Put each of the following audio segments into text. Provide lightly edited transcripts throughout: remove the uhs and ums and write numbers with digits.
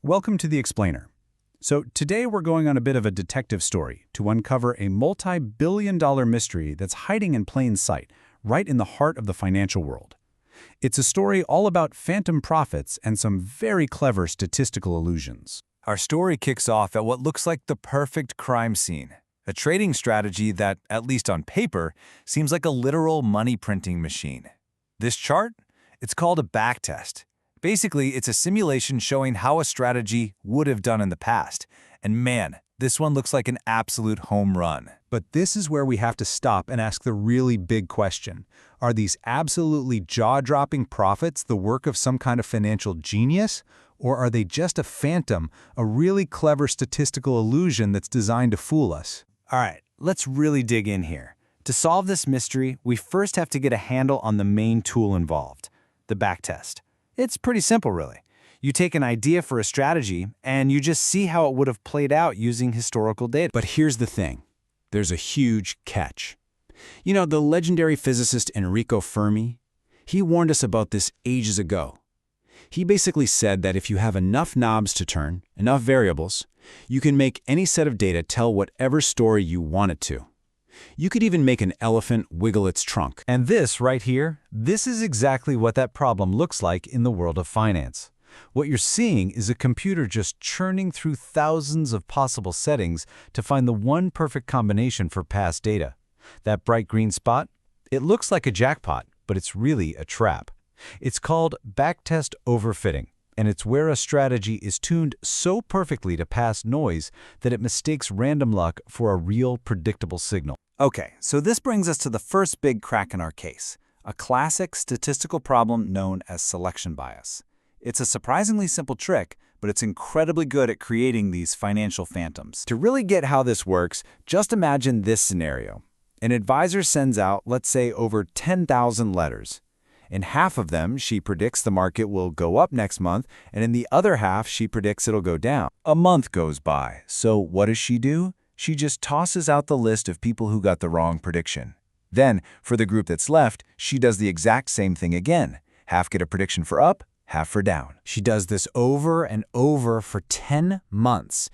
Welcome to The Explainer. So today we're going on a bit of a detective story to uncover a multi-billion-dollar mystery that's hiding in plain sight, right in the heart of the financial world. It's a story all about phantom profits and some very clever statistical illusions. Our story kicks off at what looks like the perfect crime scene, a trading strategy that, at least on paper, seems like a literal money-printing machine. This chart? It's called a backtest. Basically, it's a simulation showing how a strategy would have done in the past. And man, this one looks like an absolute home run. But this is where we have to stop and ask the really big question. Are these absolutely jaw-dropping profits the work of some kind of financial genius? Or are they just a phantom, a really clever statistical illusion that's designed to fool us? All right, let's really dig in here. To solve this mystery, we first have to get a handle on the main tool involved, the backtest. It's pretty simple, really. You take an idea for a strategy, and you just see how it would have played out using historical data. But here's the thing. There's a huge catch. You know, the legendary physicist Enrico Fermi, he warned us about this ages ago. He basically said that if you have enough knobs to turn, enough variables, you can make any set of data tell whatever story you want it to. You could even make an elephant wiggle its trunk. And this right here, this is exactly what that problem looks like in the world of finance. What you're seeing is a computer just churning through thousands of possible settings to find the one perfect combination for past data. That bright green spot? It looks like a jackpot, but it's really a trap. It's called backtest overfitting, and it's where a strategy is tuned so perfectly to pass noise that it mistakes random luck for a real predictable signal. Okay, so this brings us to the first big crack in our case, a classic statistical problem known as selection bias. It's a surprisingly simple trick, but it's incredibly good at creating these financial phantoms. To really get how this works, just imagine this scenario. An advisor sends out, let's say, over 10,000 letters. In half of them, she predicts the market will go up next month, and in the other half, she predicts it'll go down. A month goes by, so what does she do? She just tosses out the list of people who got the wrong prediction. Then, for the group that's left, she does the exact same thing again. Half get a prediction for up, half for down. She does this over and over for 10 months.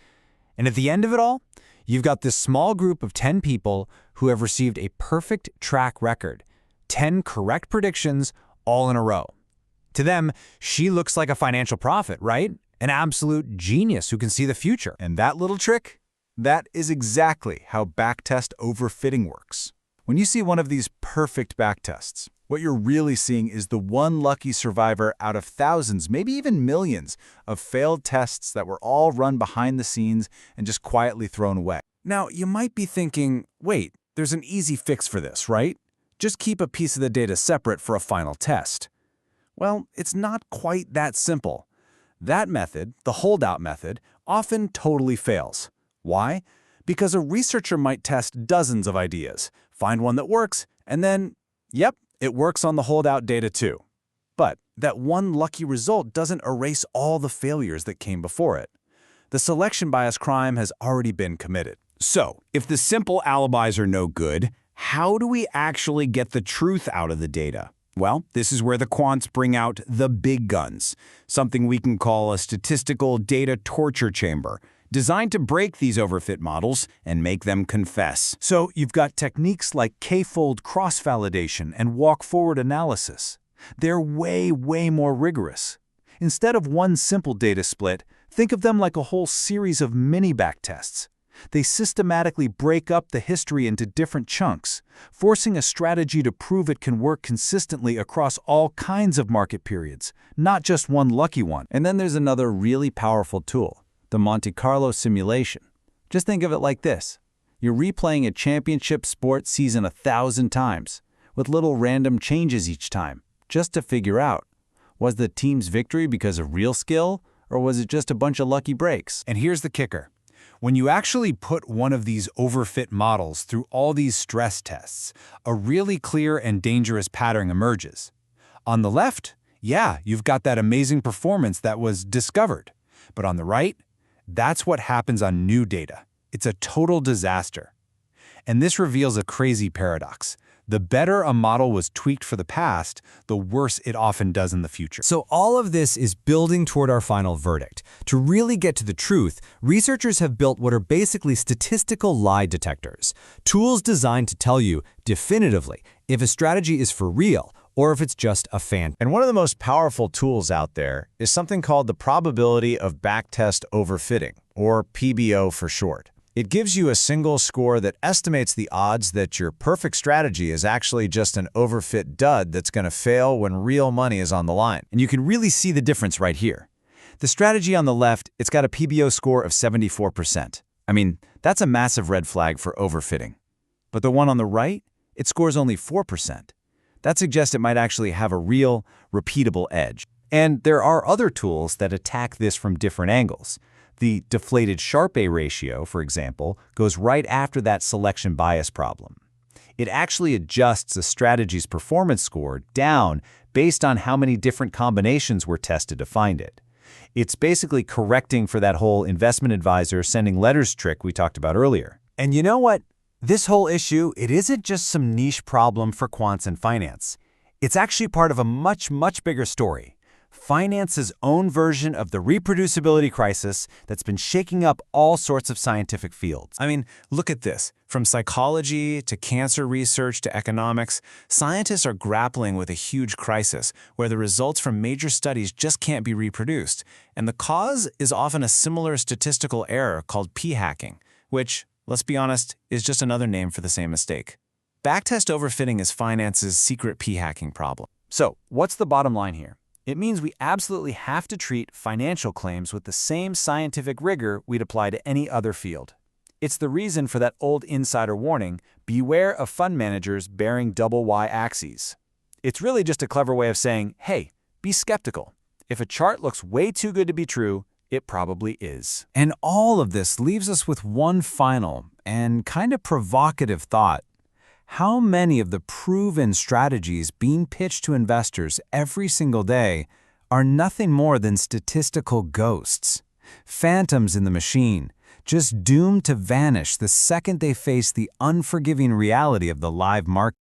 And at the end of it all, you've got this small group of 10 people who have received a perfect track record. 10 correct predictions all in a row. To them, she looks like a financial prophet, right? An absolute genius who can see the future. And that little trick? That is exactly how backtest overfitting works. When you see one of these perfect backtests, what you're really seeing is the one lucky survivor out of thousands, maybe even millions, of failed tests that were all run behind the scenes and just quietly thrown away. Now, you might be thinking, wait, there's an easy fix for this, right? Just keep a piece of the data separate for a final test. Well, it's not quite that simple. That method, the holdout method, often totally fails. Why? Because a researcher might test dozens of ideas, find one that works, and then, yep, it works on the holdout data too. But that one lucky result doesn't erase all the failures that came before it. The selection bias crime has already been committed. So, if the simple alibis are no good, how do we actually get the truth out of the data? Well, this is where the quants bring out the big guns, something we can call a statistical data torture chamber, designed to break these overfit models and make them confess. So you've got techniques like k-fold cross-validation and walk-forward analysis. They're way more rigorous. Instead of one simple data split, think of them like a whole series of mini backtests. They systematically break up the history into different chunks, forcing a strategy to prove it can work consistently across all kinds of market periods, not just one lucky one. And then there's another really powerful tool, the Monte Carlo simulation. Just think of it like this. You're replaying a championship sports season 1,000 times, with little random changes each time, just to figure out, was the team's victory because of real skill, or was it just a bunch of lucky breaks? And here's the kicker. When you actually put one of these overfit models through all these stress tests, a really clear and dangerous pattern emerges. On the left, yeah, you've got that amazing performance that was discovered. But on the right, that's what happens on new data. It's a total disaster. And this reveals a crazy paradox. The better a model was tweaked for the past, the worse it often does in the future. So all of this is building toward our final verdict. To really get to the truth, researchers have built what are basically statistical lie detectors, tools designed to tell you definitively if a strategy is for real or if it's just a fan. And one of the most powerful tools out there is something called the probability of backtest overfitting, or PBO for short. It gives you a single score that estimates the odds that your perfect strategy is actually just an overfit dud that's going to fail when real money is on the line. And you can really see the difference right here. The strategy on the left, it's got a PBO score of 74%. I mean, that's a massive red flag for overfitting. But the one on the right, it scores only 4%. That suggests it might actually have a real, repeatable edge. And there are other tools that attack this from different angles. The deflated Sharpe ratio, for example, goes right after that selection bias problem. It actually adjusts a strategy's performance score down based on how many different combinations were tested to find it. It's basically correcting for that whole investment advisor sending letters trick we talked about earlier. And you know what? This whole issue, it isn't just some niche problem for quants and finance. It's actually part of a much, much bigger story. Finance's own version of the reproducibility crisis that's been shaking up all sorts of scientific fields. I mean, look at this. From psychology to cancer research to economics, scientists are grappling with a huge crisis where the results from major studies just can't be reproduced. And the cause is often a similar statistical error called p-hacking, which, let's be honest, is just another name for the same mistake. Backtest overfitting is finance's secret p-hacking problem. So, what's the bottom line here? It means we absolutely have to treat financial claims with the same scientific rigor we'd apply to any other field. It's the reason for that old insider warning, beware of fund managers bearing double y-axes. It's really just a clever way of saying, hey, be skeptical. If a chart looks way too good to be true, it probably is. And all of this leaves us with one final and kind of provocative thought. How many of the proven strategies being pitched to investors every single day are nothing more than statistical ghosts, phantoms in the machine, just doomed to vanish the second they face the unforgiving reality of the live market?